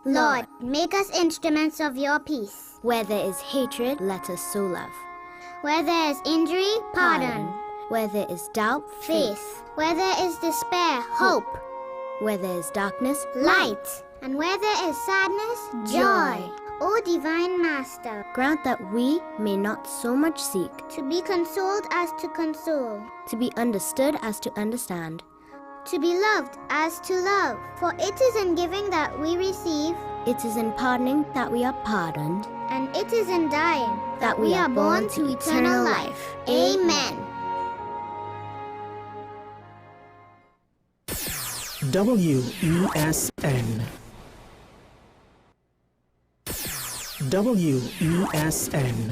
Lord, make us instruments of your peace. Where there is hatred, let us sow love. Where there is injury, pardon. Where there is doubt, Faith. Where there is despair, hope. Where there is darkness, Light. And where there is sadness, joy. O Divine Master, grant that we may not so much seek to be consoled as to console, to be understood as to understand, to be loved as to love. For it is in giving that we receive, it is in pardoning that we are pardoned, and it is in dying that we are born to eternal life. Amen. WESN. WESN.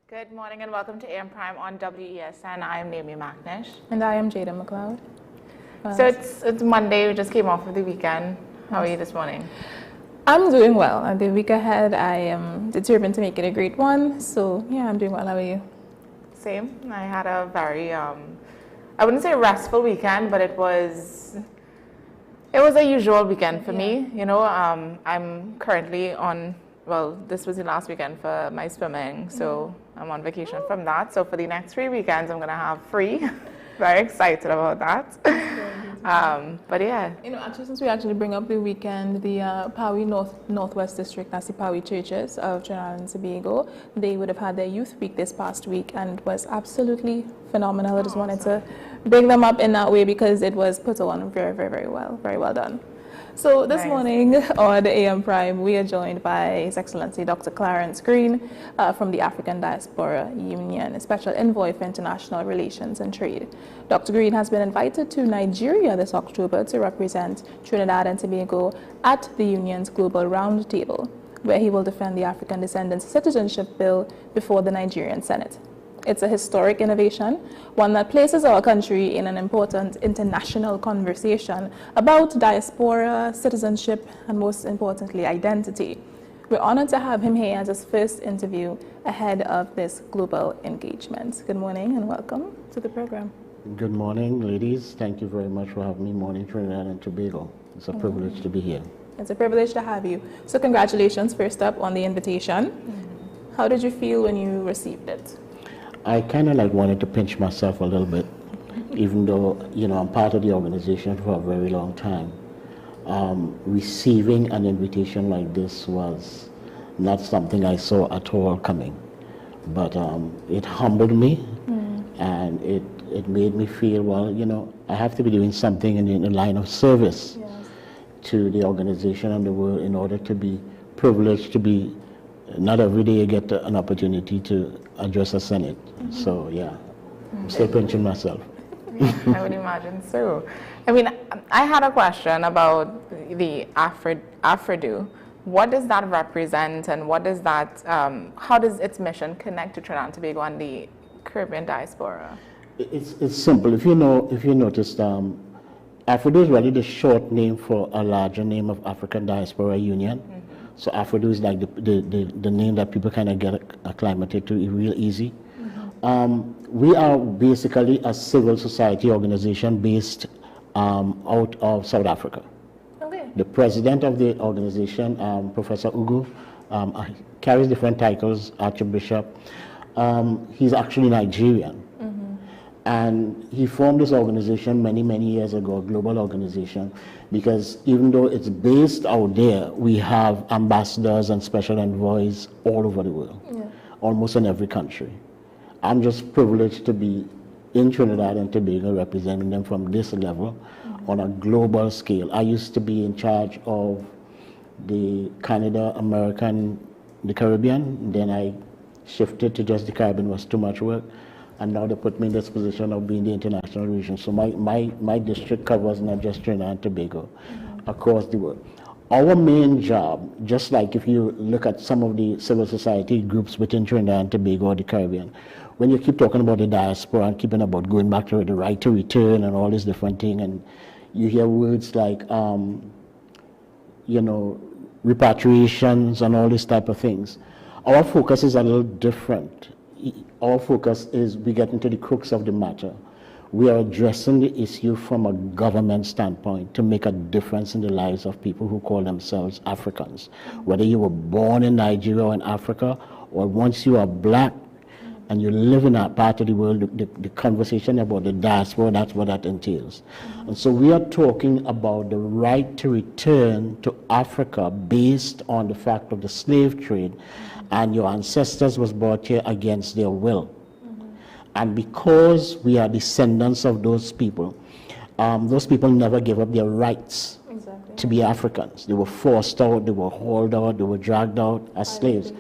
Good morning and welcome to AM Prime on WESN. I am Naomi McNish. And I am Jada McLeod. So it's Monday, we just came off of the weekend. How are you this morning? I'm doing well. And the week ahead, I am determined to make it a great one. So yeah, I'm doing well. How are you? Same. I had a very, I wouldn't say restful weekend, but it was a usual weekend for me. You know, I'm currently on, well, this was the last weekend for my swimming, so I'm on vacation from that. So for the next 3 weekends, I'm gonna have free. Very excited about that. But yeah. You know, actually, since we actually bring up the weekend, the Paui Northwest District, that's the Paui churches of Trinidad and Tobago, they would have had their youth week this past week and was absolutely phenomenal. I just wanted to bring them up in that way because it was put on very, very, very well. Very well done. So this morning on AM Prime, we are joined by His Excellency Dr. Clarence Green from the African Diaspora Union, Special Envoy for International Relations and Trade. Dr. Green has been invited to Nigeria this October to represent Trinidad and Tobago at the Union's Global Roundtable, where he will defend the African Descendants Citizenship Bill before the Nigerian Senate. It's a historic innovation, one that places our country in an important international conversation about diaspora, citizenship, and most importantly, identity. We're honored to have him here as his first interview ahead of this global engagement. Good morning and welcome to the program. Good morning, ladies. Thank you very much for having me. Morning, Trinidad and Tobago. It's a privilege to be here. It's a privilege to have you. So congratulations first up on the invitation. How did you feel when you received it? I kind of wanted to pinch myself a little bit, even though, you know, I'm part of the organization for a very long time. Receiving an invitation like this was not something I saw at all coming, but it humbled me and it made me feel, well, you know, I have to be doing something in the line of service to the organization and the world in order to be privileged to be. Not every day you get an opportunity to address a Senate. So yeah, I'm still pinching myself. I would imagine so. I mean, I had a question about the AFRIDU. What does that represent, and what does that, how does its mission connect to Trinidad and Tobago and the Caribbean diaspora? It's simple. If you noticed, AFRIDU is really the short name for a larger name of African Diaspora Union. So AFRIDU is like the name that people kind of get acclimated to real easy. We are basically a civil society organization based out of South Africa. Okay. The president of the organization, Professor Ugu, carries different titles, Archbishop. He's actually Nigerian. And he formed this organization many, many years ago, a global organization, because even though it's based out there, we have ambassadors and special envoys all over the world, almost in every country. I'm just privileged to be in Trinidad and Tobago representing them from this level on a global scale. I used to be in charge of the Canada, American, the Caribbean. Then I shifted to just the Caribbean, was too much work. And now they put me in this position of being the international region. So my district covers not just Trinidad and Tobago, across the world. our main job, just like if you look at some of the civil society groups within Trinidad and Tobago or the Caribbean, when you keep talking about the diaspora and keeping about going back to the right to return and all these different things, and you hear words like, you know, repatriations and all these type of things, our focus is a little different. Our focus is we get into the crux of the matter. We are addressing the issue from a government standpoint to make a difference in the lives of people who call themselves Africans. Whether you were born in Nigeria or in Africa, or once you are black and you live in that part of the world, the conversation about the diaspora, that's what that entails. And so we are talking about the right to return to Africa based on the fact of the slave trade, and your ancestors was brought here against their will. And because we are descendants of those people never gave up their rights to be Africans. They were forced out, they were hauled out, they were dragged out as slaves.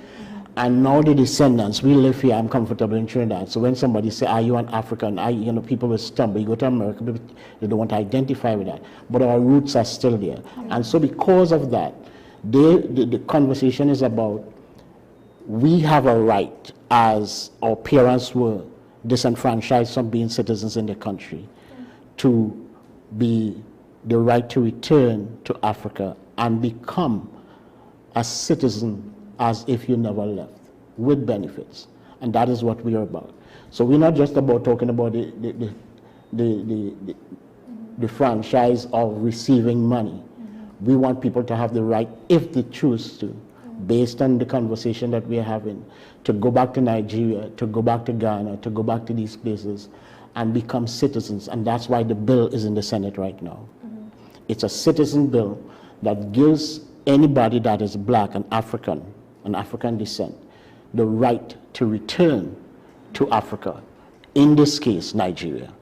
And now the descendants, we live here, I'm comfortable in Trinidad. So when somebody say, are you an African? You know, people will stumble. You go to America, they don't want to identify with that. But our roots are still there. And so because of that, the conversation is about, we have a right, as our parents were disenfranchised from being citizens in the country, to be the right to return to Africa and become a citizen as if you never left, with benefits. And that is what we are about. So we're not just about talking about the franchise of receiving money. We want people to have the right, if they choose to, based on the conversation that we are having, to go back to Nigeria, to go back to Ghana, to go back to these places and become citizens. And that's why the bill is in the Senate right now. It's a citizen bill that gives anybody that is black and African descent, the right to return to Africa, in this case, Nigeria.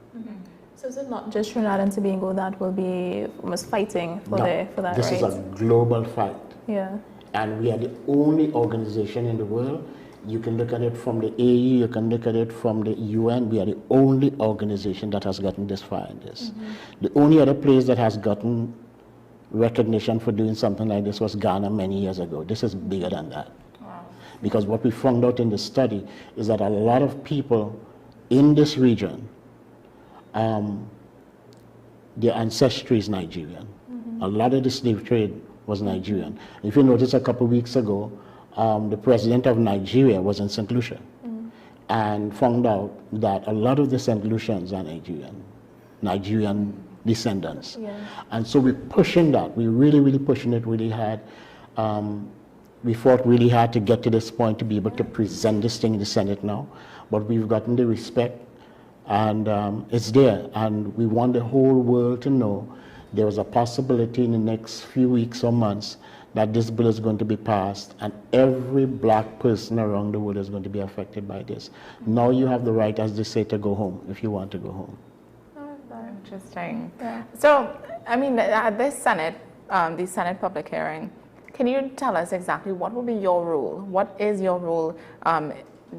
So is it not just Trinidad and Tobago that will be almost fighting for, for that this right? Is a global fight. Yeah. And we are the only organization in the world. You can look at it from the AU, you can look at it from the UN. We are the only organization that has gotten this far in this. The only other place that has gotten recognition for doing something like this was Ghana many years ago. This is bigger than that. Wow. Because what we found out in the study is that a lot of people in this region, their ancestry is Nigerian. A lot of the slave trade was Nigerian. If you notice, a couple of weeks ago, the president of Nigeria was in St. Lucia and found out that a lot of the St. Lucians are Nigerian descendants. Yeah. And so we're pushing that. We're really pushing it really hard. We fought really hard to get to this point to be able to present this thing in the Senate now. But we've gotten the respect, and it's there. And we want the whole world to know there is a possibility in the next few weeks or months that this bill is going to be passed, and every black person around the world is going to be affected by this. Now you have the right, as they say, to go home if you want to go home. Oh, very interesting. Yeah. So, I mean, at this Senate, the Senate public hearing, can you tell us exactly what will be your role? What is your role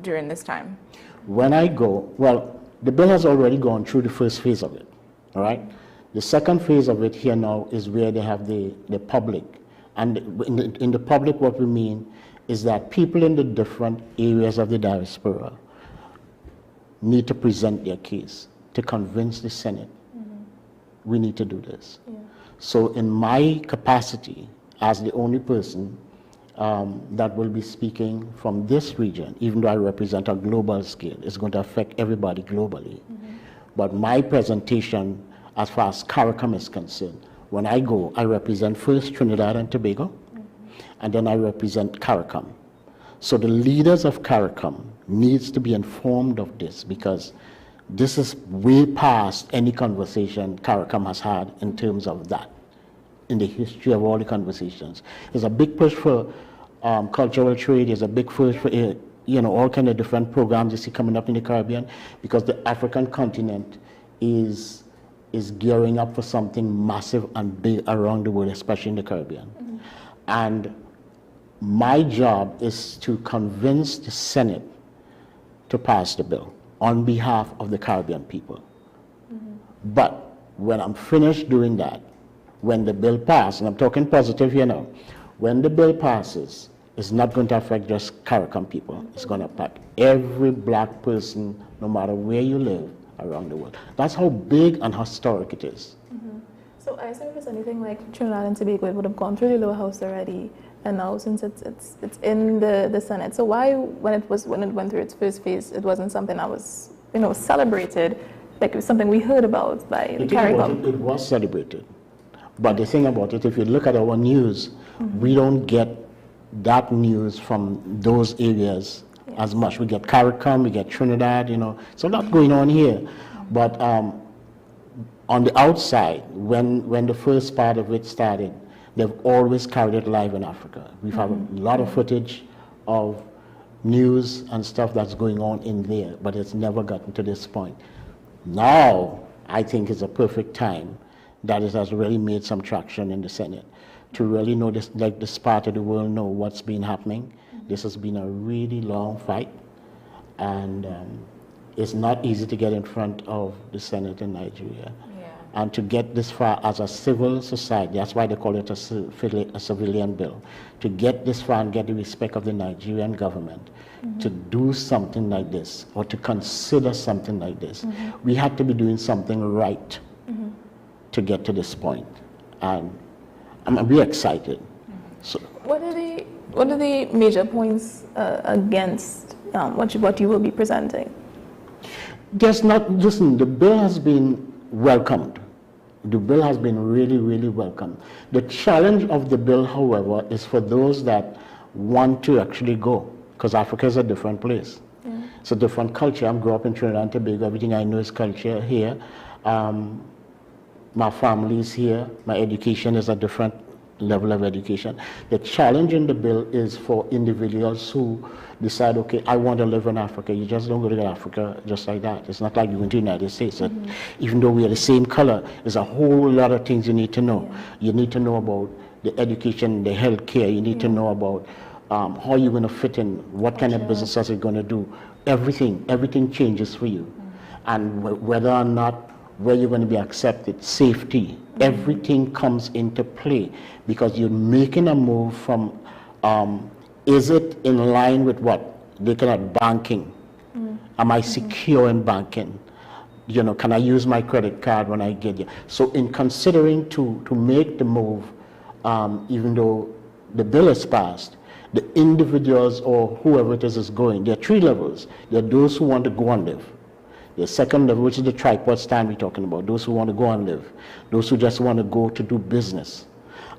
during this time? When I go, well, the bill has already gone through the first phase of it, all right? The second phase of it here now is where they have the public. And in the public, what we mean is that people in the different areas of the diaspora need to present their case to convince the Senate we need to do this. Yeah. So in my capacity as the only person that will be speaking from this region, even though I represent a global scale, it's going to affect everybody globally. But my presentation, as far as CARICOM is concerned, when I go, I represent first Trinidad and Tobago, and then I represent CARICOM. So the leaders of CARICOM needs to be informed of this, because this is way past any conversation CARICOM has had in terms of that, in the history of all the conversations. There's a big push for cultural trade. There's a big push for all kind of different programs you see coming up in the Caribbean, because the African continent is gearing up for something massive and big around the world, especially in the Caribbean. And my job is to convince the Senate to pass the bill on behalf of the Caribbean people. But when I'm finished doing that, when the bill passes, and I'm talking positive here now, when the bill passes, it's not going to affect just CARICOM people. It's going to affect every black person, no matter where you live around the world. That's how big and historic it is. So I assume if it's anything like Trinidad and Tobago, it would have gone through the lower house already, and now since it's in the Senate. So why, when it went through its first phase, it wasn't something that was celebrated, like it was something we heard about by the CARICOM? It was celebrated, but the thing about it, if you look at our news, we don't get that news from those areas as much. We get CARICOM, we get Trinidad, so a lot going on here, but. On the outside, when the first part of it started, they've always carried it live in Africa. We've had a lot of footage of news and stuff that's going on in there, but it's never gotten to this point. Now, I think is a perfect time that it has really made some traction in the Senate to really know this, like this part of the world know what's been happening. This has been a really long fight, and it's not easy to get in front of the Senate in Nigeria. And to get this far as a civil society, that's why they call it a civilian bill, to get this far and get the respect of the Nigerian government to do something like this, or to consider something like this, we had to be doing something right to get to this point. And we're excited. So, what are the major points against what you will be presenting? Listen, the bill has been welcomed. The bill has been really, really welcomed. The challenge of the bill, however, is for those that want to actually go, because Africa is a different place. It's a different culture. I grew up in Trinidad and Tobago. Everything I know is culture here. My family is here. My education is a different level of education. The challenge in the bill is for individuals who decide, okay, I want to live in Africa. You just don't go to Africa just like that. It's not like you went to the United States. Even though we are the same color, there's a whole lot of things you need to know. You need to know about the education, the health care. You need to know about how you're going to fit in, what kind of businesses you're going to do. Everything changes for you. And whether or not where you're going to be accepted, safety, everything comes into play, because you're making a move from, is it in line with what? Looking at banking. Am I secure in banking? Can I use my credit card when I get here? So in considering to make the move, even though the bill is passed, the individuals or whoever it is going, there are three levels. There are those who want to go and live. The second level, which is the tripod stand we're talking about, those who want to go and live, those who just want to go to do business,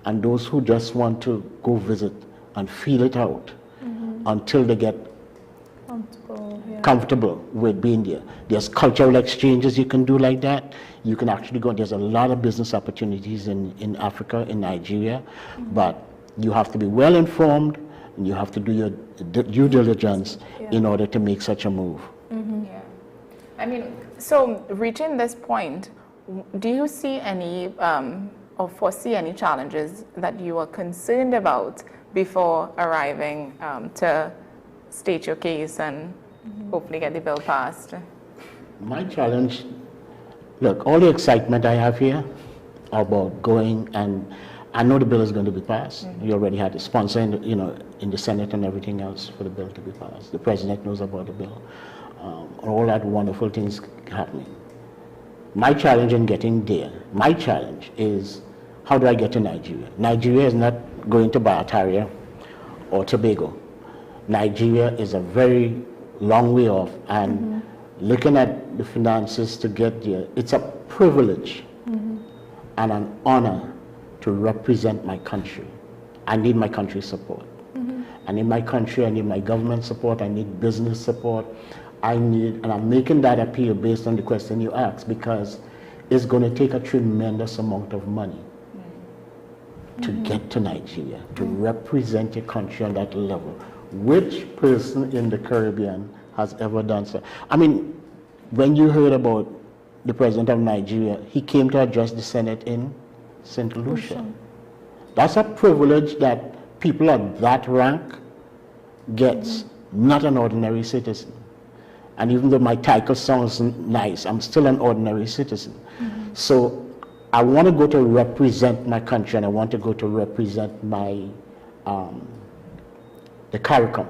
and those who just want to go visit and feel it out until they get comfortable with being there. There's cultural exchanges you can do like that. You can actually go, there's a lot of business opportunities in Africa, in Nigeria, but you have to be well informed, and you have to do your due diligence in order to make such a move. So reaching this point, do you see any or foresee any challenges that you are concerned about before arriving to state your case and hopefully get the bill passed? My challenge, look, all the excitement I have here about going, and I know the bill is going to be passed. You already had the sponsor in the Senate and everything else for the bill to be passed. The president knows about the bill. All that wonderful things happening. My challenge in getting there, my challenge is, how do I get to Nigeria? Nigeria is not going to Barataria or Tobago. Nigeria is a very long way off, and looking at the finances to get there, it's a privilege and an honor to represent my country. I need my country's support. I need my country, I need my government support, I need business support. And I'm making that appeal based on the question you asked, because it's going to take a tremendous amount of money to get to Nigeria, to represent your country on that level. Which person in the Caribbean has ever done so? When you heard about the president of Nigeria, he came to address the Senate in St. Lucia. That's a privilege that people at that rank gets, not an ordinary citizen. And even though my title sounds nice, I'm still an ordinary citizen. So I want to go to represent my country, and I want to go to represent my the CARICOM.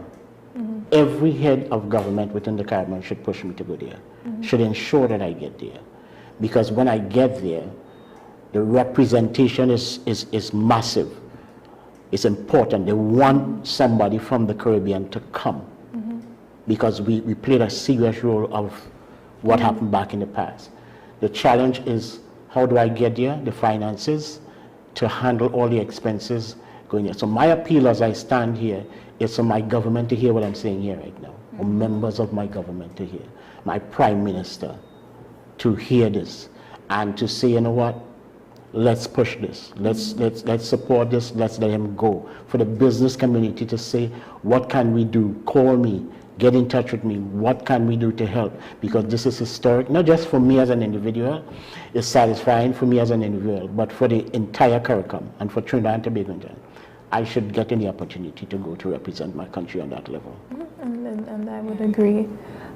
Every head of government within the CARICOM should push me to go there, should ensure that I get there. Because when I get there, the representation is massive. It's important. They want somebody from the Caribbean to come because we played a serious role of what happened back in the past. The challenge is, how do I get there? The finances to handle all the expenses going there. So my appeal as I stand here is for my government to hear what I'm saying here right now, or members of my government to hear, my Prime Minister to hear this, and to say, you know what, let's push this, let's support this, let's let him go. For the business community to say, what can we do? Call me, get in touch with me, what can we do to help? Because this is historic, not just for me as an individual, it's satisfying for me as an individual, but for the entire CARICOM and for Trinidad and Tobago. I should get any opportunity to go to represent my country on that level. And I would agree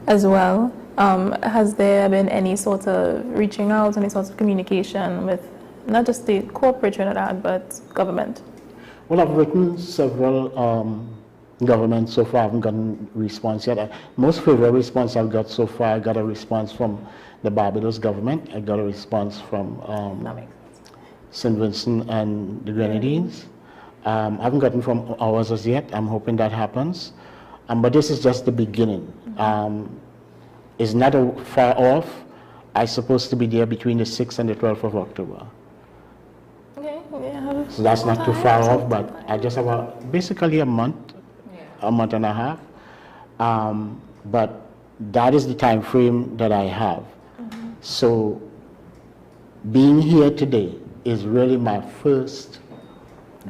as well. Has there been any sort of reaching out, any sort of communication with not just the corporate Trinidad, but government? Well, I've written several governments so far. I haven't gotten a response yet. Most favorable response I've got so far, I got a response from the Barbados government. I got a response from St. Vincent and the Grenadines. I haven't gotten from ours as yet. I'm hoping that happens. But this is just the beginning. It's not far off. I'm supposed to be there between the 6th and the 12th of October. Okay, yeah. So that's not too far off, but I just have basically a month and a half. But that is the time frame that I have. So being here today is really my first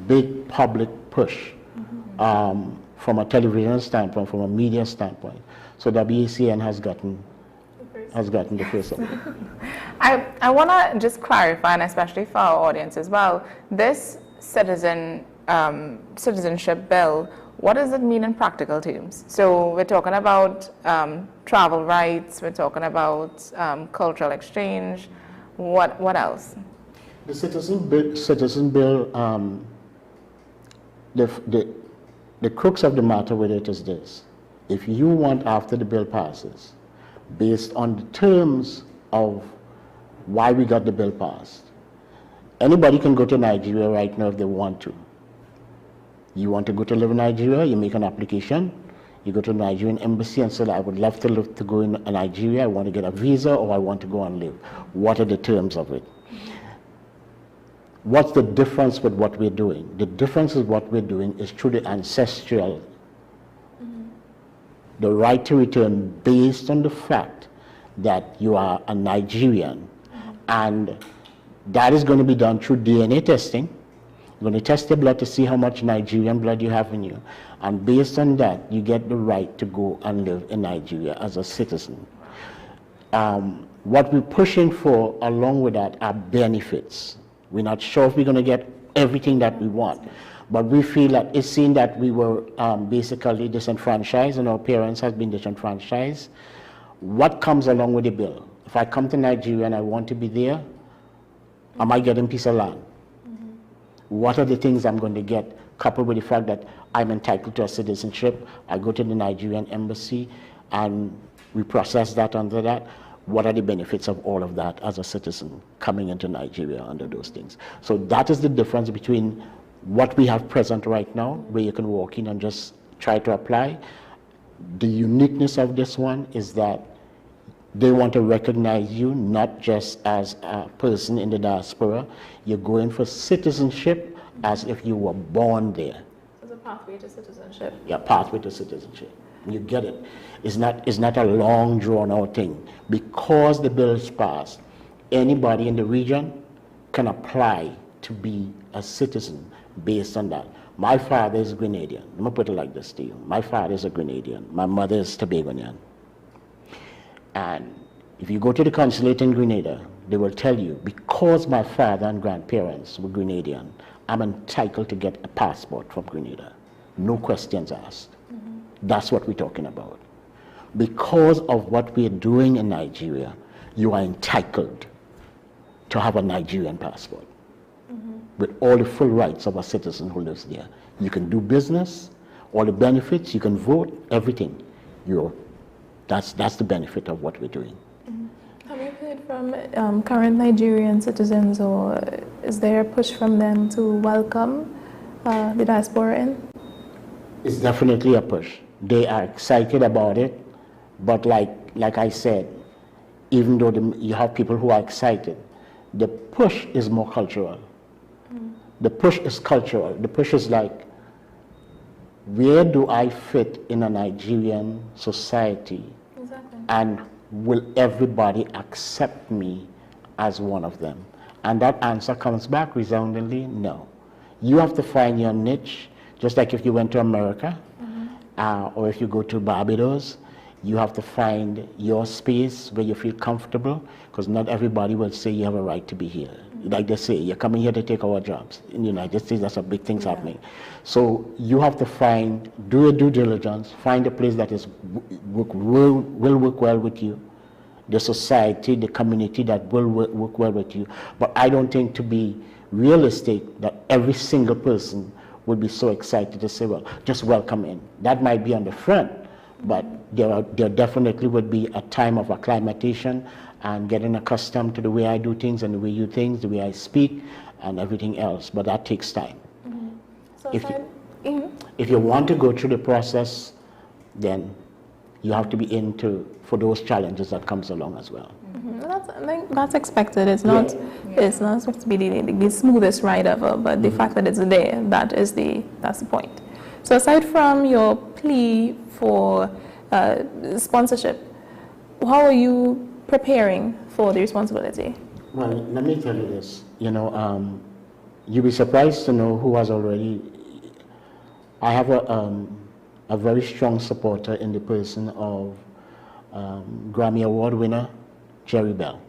big public push from a television standpoint, from a media standpoint. So WACN has gotten the first one. I want to just clarify, and especially for our audience as well, this citizenship bill, what does it mean in practical terms? So we're talking about travel rights, we're talking about cultural exchange. What else? The citizen bill, the crux of the matter with it is this. If you want, after the bill passes, based on the terms of why we got the bill passed, anybody can go to Nigeria right now if they want to. You want to go to live in Nigeria, you make an application, you go to the Nigerian embassy and say, I would love to go in Nigeria, I want to get a visa, or I want to go and live. What are the terms of it? What's the difference with what we're doing? The difference is what we're doing is through the ancestral, the right to return based on the fact that you are a Nigerian. And that is going to be done through DNA testing. You're going to test your blood to see how much Nigerian blood you have in you. And based on that, you get the right to go and live in Nigeria as a citizen. What we're pushing for along with that are benefits. We're not sure if we're going to get everything that we want, but we feel that it's seen that we were basically disenfranchised and our parents have been disenfranchised. What comes along with the bill? If I come to Nigeria and I want to be there, am I getting piece of land? What are the things I'm going to get, coupled with the fact that I'm entitled to a citizenship? I go to the Nigerian embassy and we process that under that. What are the benefits of all of that as a citizen coming into Nigeria under those things? So that is the difference between what we have present right now, where you can walk in and just try to apply. The uniqueness of this one is that they want to recognize you not just as a person in the diaspora. You're going for citizenship as if you were born there. There's a pathway to citizenship. Yeah, pathway to citizenship. You get it. It's not a long drawn out thing. Because the bill is passed, anybody in the region can apply to be a citizen based on that. My father is Grenadian. Let me put it like this to you. My father is a Grenadian. My mother is Tobagonian. And if you go to the consulate in Grenada, they will tell you, because my father and grandparents were Grenadian, I'm entitled to get a passport from Grenada. No questions asked. That's what we're talking about. Because of what we're doing in Nigeria, you are entitled to have a Nigerian passport with all the full rights of a citizen who lives there. You can do business, all the benefits, you can vote, everything. That's the benefit of what we're doing. Have you heard from current Nigerian citizens, or is there a push from them to welcome the diaspora in? It's definitely a push. They are excited about it, but like I said, even though you have people who are excited, the push is more cultural. The push is cultural. The push is like, where do I fit in a Nigerian society? Exactly. And will everybody accept me as one of them? And that answer comes back resoundingly, no. You have to find your niche, just like if you went to America, or if you go to Barbados, you have to find your space where you feel comfortable, because not everybody will say you have a right to be here. Like they say, you're coming here to take our jobs. In the United States, that's a big thing happening. So you have to do your due diligence, find a place that will work well with you, the society, the community that will work well with you. But I don't think, to be realistic, that every single person would be so excited to say, well, just welcome in. That might be on the front, but there definitely would be a time of acclimatization and getting accustomed to the way I do things and the way you do things, the way I speak, and everything else. But that takes time. So if you want to go through the process, then you have to be for those challenges that comes along as well. That's expected. It's not supposed to be the smoothest ride ever, but the fact that it's there, that's the point. So aside from your plea for sponsorship, how are you preparing for the responsibility? Well, let me tell you this. You'll be surprised to know who has already. I have a very strong supporter in the person of Grammy Award winner Jerry Bell.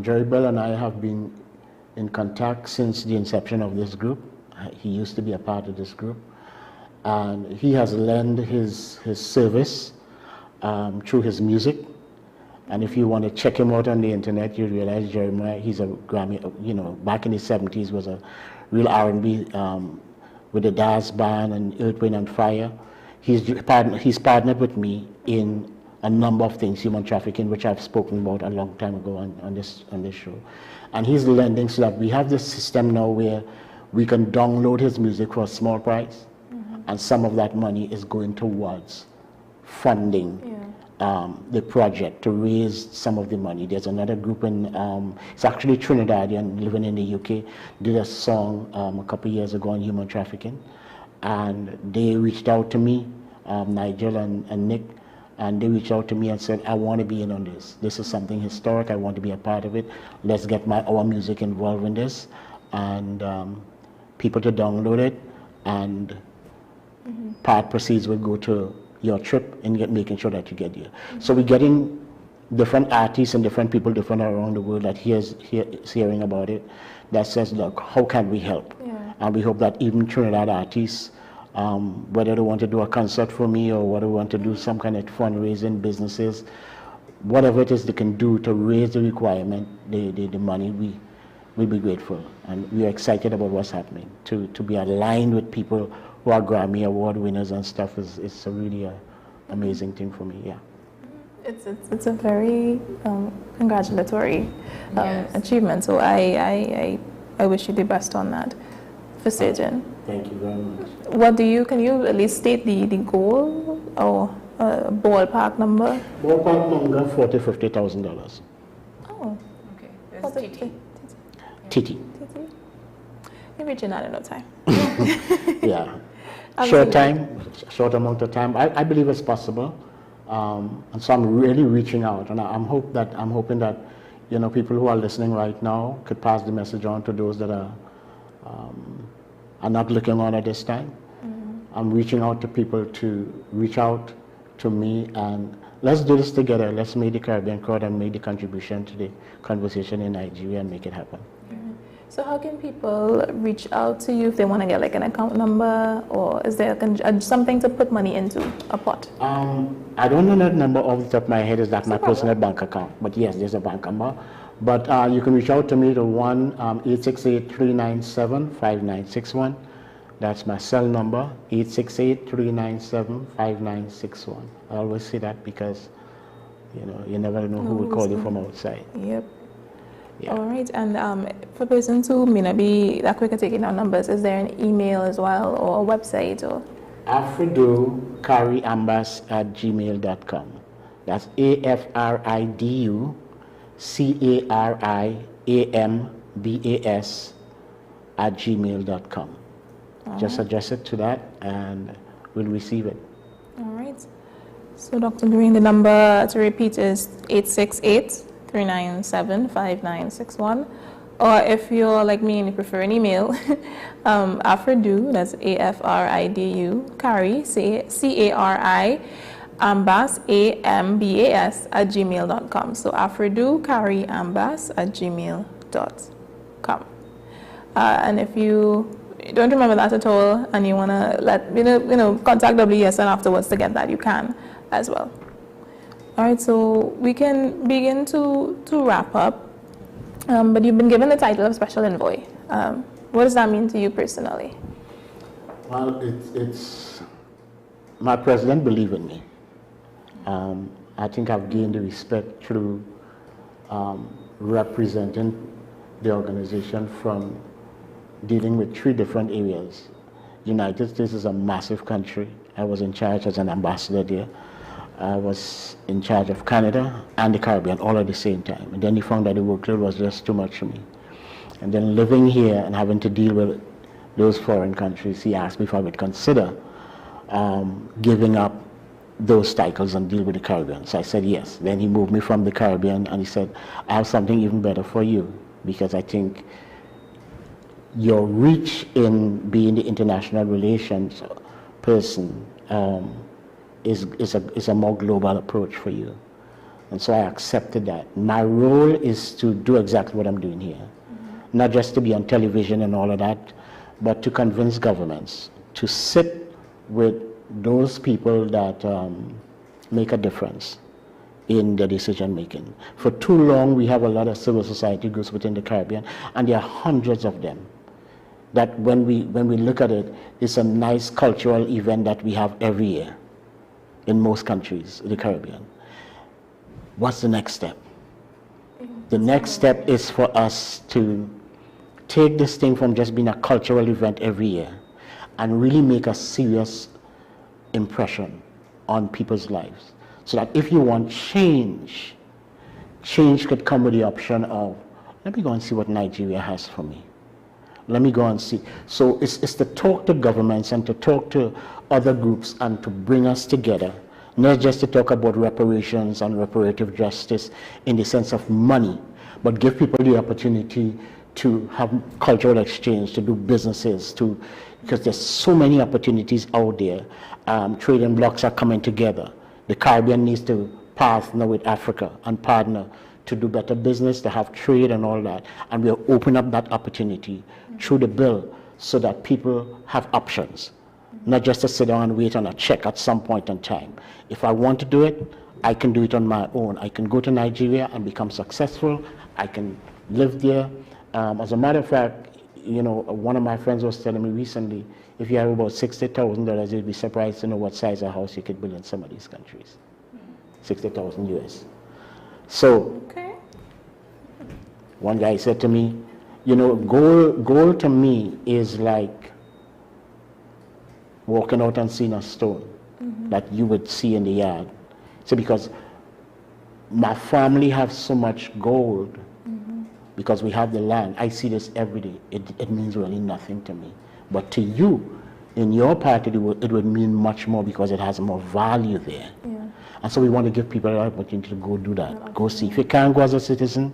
Jerry Bell and I have been in contact since the inception of this group. He used to be a part of this group, and he has lent his service through his music. And if you want to check him out on the internet, you realize Jeremiah, he's a Grammy, back in the 70s was a real R&B with the Daz Band and Earth, Wind and Fire. He's partnered with me in a number of things, human trafficking, which I've spoken about a long time ago on this show. And he's lending, so that we have this system now where we can download his music for a small price, and some of that money is going towards funding the project to raise some of the money. There's another group it's actually Trinidadian living in the UK, did a song a couple years ago on human trafficking, and they reached out to me, Nigel and Nick, and they reached out to me and said, I want to be in on this. This is something historic. I want to be a part of it. Let's get our music involved in this, and people to download it, and part proceeds will go to your trip and making sure that you get here. So we're getting different artists and different people different around the world that is hearing about it, that says, look, how can we help? And we hope that even Trinidad artists, whether they want to do a concert for me or whether they want to do some kind of fundraising, businesses, whatever it is they can do to raise the requirement, the money, we'll be grateful. And we are excited about what's happening. To be aligned with people who are Grammy Award winners and stuff is a really amazing thing for me, It's a very congratulatory achievement. So I wish you the best on that for staging. Thank you very much. Can you at least state the goal or ballpark number? Ballpark number, $40,000-$50,000. Oh, Okay, there's TT. TT. You're reaching out in no time. Yeah. Short amount of time. I believe it's possible. And so I'm really reaching out, and I'm hoping that people who are listening right now could pass the message on to those that are not looking on at this time. I'm reaching out to people to reach out to me, and let's do this together. Let's make the Caribbean crowd and make the contribution to the conversation in Nigeria and make it happen. So how can people reach out to you if they want to get like an account number, or is there something to put money into, a pot? I don't know that number off the top of my head. Is that my personal bank account? But yes, there's a bank number. But you can reach out to me to 1-868-397-5961. That's my cell number, 868-397-5961. I always say that because, you never know who will call you from outside. Yep. Yeah. All right, and for persons who may not be that quick at taking down numbers, is there an email as well or a website? Or afriducariambas@gmail.com. That's AFRIDUCARIAMBAS@gmail.com. Just address it to that and we'll receive it. all right. So, Dr. Green, the number to repeat is 868-397-5961. Or if you're like me and you prefer an email, afridu, that's AFRIDU, CARI, CARI, ambas, AMBAS @gmail.com. So afridu, CARI, ambas @gmail.com. And if you don't remember that at all and you want to contact WSN afterwards to get that, you can as well. All right, so we can begin to wrap up. But you've been given the title of Special Envoy. What does that mean to you personally? Well, it's my president believed in me. I think I've gained the respect through representing the organization from dealing with 3 different areas. United States is a massive country. I was in charge as an ambassador there. I was in charge of Canada and the Caribbean all at the same time. And then he found that the workload was just too much for me. And then living here and having to deal with those foreign countries, he asked me if I would consider giving up those titles and deal with the Caribbean. So I said yes. Then he moved me from the Caribbean and he said, I have something even better for you, because I think your reach in being the international relations person is a more global approach for you. And so I accepted that. My role is to do exactly what I'm doing here. Not just to be on television and all of that, but to convince governments to sit with those people that make a difference in their decision making. For too long, we have a lot of civil society groups within the Caribbean, and there are hundreds of them. That when we look at it, it's a nice cultural event that we have every year in most countries in the Caribbean. What's the next step? The next step is for us to take this thing from just being a cultural event every year and really make a serious impression on people's lives. So that if you want change, change could come with the option of, let me go and see what Nigeria has for me. Let me go and see. So it's to talk to governments and to talk to other groups and to bring us together, not just to talk about reparations and reparative justice in the sense of money, but give people the opportunity to have cultural exchange, to do businesses, because there's so many opportunities out there. Trading blocks are coming together. The Caribbean needs to partner with Africa and partner to do better business, to have trade and all that. And we'll open up that opportunity through the bill so that people have options, not just to sit down and wait on a check at some point in time. If I want to do it, I can do it on my own. I can go to Nigeria and become successful. I can live there. As a matter of fact, one of my friends was telling me recently, if you have about $60,000, you'd be surprised to know what size of house you could build in some of these countries. 60,000 US. So, Okay. one guy said to me, gold to me is like walking out and seeing a stone that you would see in the yard. So because my family have so much gold, because we have the land, I see this every day. It means really nothing to me. But to you, in your part, it would mean much more because it has more value there. Yeah. And so we want to give people the opportunity to go do that. Go see. If you can't go as a citizen,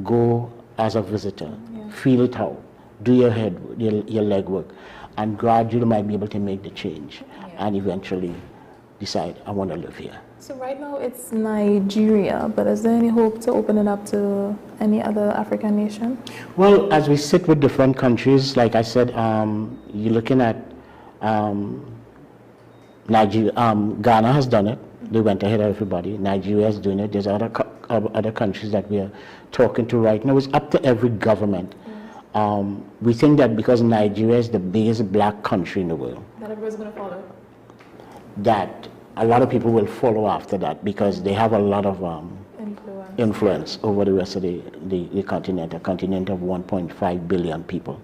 go as a visitor. Yeah. Feel it out. Do your leg work. And gradually might be able to make the change. Yeah. And eventually decide, I want to live here. So right now it's Nigeria, but is there any hope to open it up to any other African nation? Well, as we sit with different countries, like I said, you're looking at Nigeria. Ghana has done it. They went ahead of everybody. Nigeria is doing it. There's other countries that we are talking to right now. It's up to every government. We think that because Nigeria is the biggest black country in the world, That everybody's going to follow. that a lot of people will follow after that because they have a lot of influence over the rest of the continent, a continent of 1.5 billion people.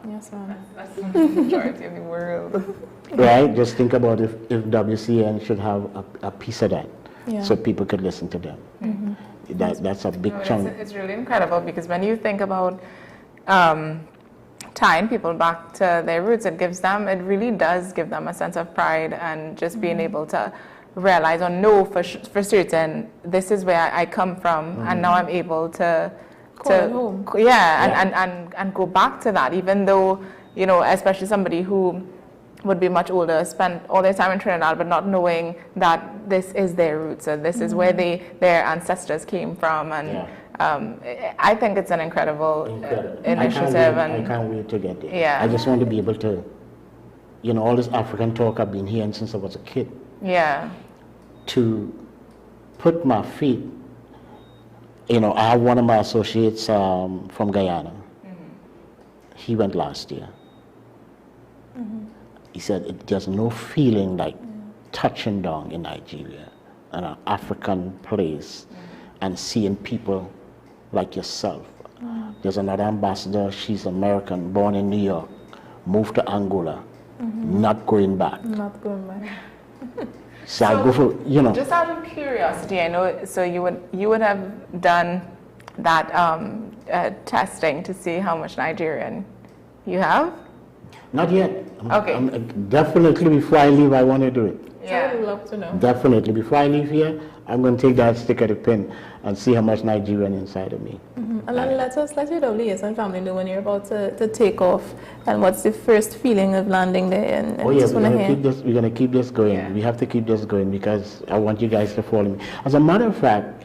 Yes, ma'am. That's the majority of the world. Right? Just think about if WCN should have a piece of that, Yeah. so people could listen to them. That's a big No, chunk. it's really incredible because when you think about tying people back to their roots, it really does give them a sense of pride and just being able to realize or know for certain this is where I come from, and now I'm able to Call it home. And go back to that, even though, you know, especially somebody who would be much older, spent all their time in Trinidad, but not knowing that this is their roots, so this is where their ancestors came from, and I think it's an incredible initiative. I can't wait to get there. Yeah. I just want to be able to, you know, all this African talk I've been hearing since I was a kid, Yeah. to put my feet, you know, I have one of my associates from Guyana. He went last year. He said there's no feeling like touching down in Nigeria, in an African place, and seeing people like yourself. There's another ambassador, she's American, born in New York, moved to Angola, not going back. Not going back. So I go for, you know. Just out of curiosity, I know, so you would have done that testing to see how much Nigerian you have? Not yet. Okay. Definitely before I leave, I want to do it. I would love to know. Definitely. Before I leave here, I'm going to take that stick at the pin and see how much Nigerian inside of me. And then let your WS and family know when you're about to take off, and what's the first feeling of landing there. And Oh yeah, just we're wanna going to keep this going. Yeah. We have to keep this going because I want you guys to follow me. As a matter of fact,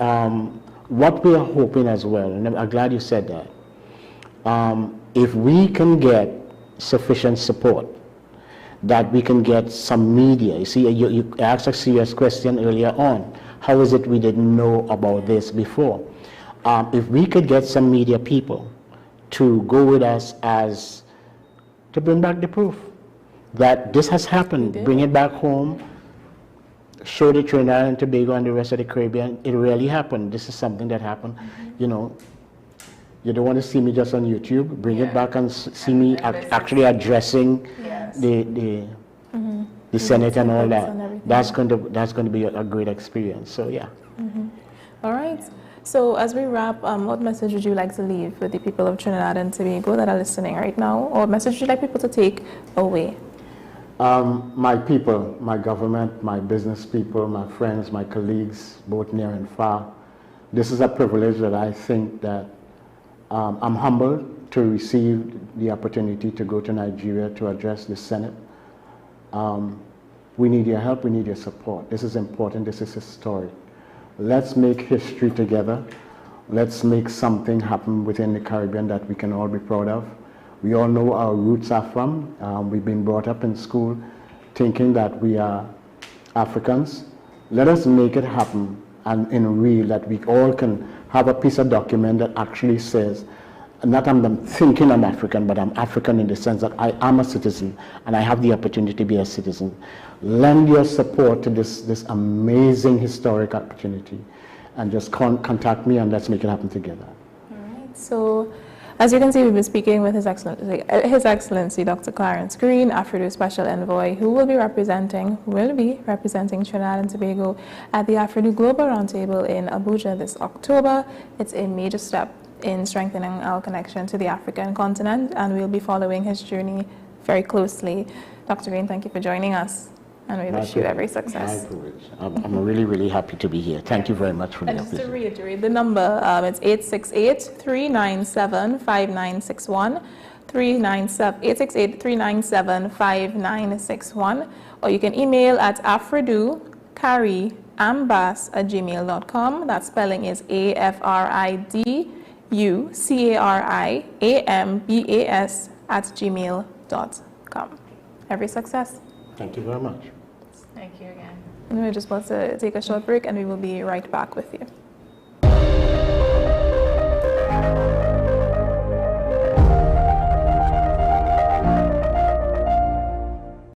what we are hoping as well, and I'm glad you said that, if we can get sufficient support, that we can get some media. You see, you asked a serious question earlier on. How is it we didn't know about this before? If we could get some media people to go with us to bring back the proof that this has happened, bring it back home, show the Trinidad and Tobago and the rest of the Caribbean, it really happened. This is something that happened. You know, you don't want to see me just on YouTube. Bring it back and see me actually addressing the Senate and all that. That's going to be a great experience. So yeah. All right. So as we wrap, what message would you like to leave with the people of Trinidad and Tobago that are listening right now? Or what message would you like people to take away? My people, my government, my business people, my friends, my colleagues, both near and far. This is a privilege that I think that I'm humbled to receive the opportunity to go to Nigeria to address the Senate. We need your help, we need your support. This is important, this is historic. Let's make history together. Let's make something happen within the Caribbean that we can all be proud of. We all know our roots are from. We've been brought up in school thinking that we are Africans. Let us make it happen and in real, that we all can have a piece of document that actually says, not I'm thinking I'm African, but I'm African in the sense that I am a citizen and I have the opportunity to be a citizen. Lend your support to this amazing historic opportunity and just contact me and let's make it happen together. All right. So, as you can see, we've been speaking with His Excellency Dr. Clarence Green, AfriDu Special Envoy, who will be representing Trinidad and Tobago at the AfriDu Global Roundtable in Abuja this October. It's a major step in strengthening our connection to the African continent, and we'll be following his journey very closely. Dr. Green, thank you for joining us, and we wish you every success. I'm really, really happy to be here. Thank you very much for the And just to opportunity. reiterate the number, it's 868-397-5961, 868-397-5961, or you can email at afriducariambas@gmail.com. That spelling is AFRIDUCARIAMBAS@gmail.com. Every success. Thank you very much. Thank you again. We're just about to take a short break and we will be right back with you.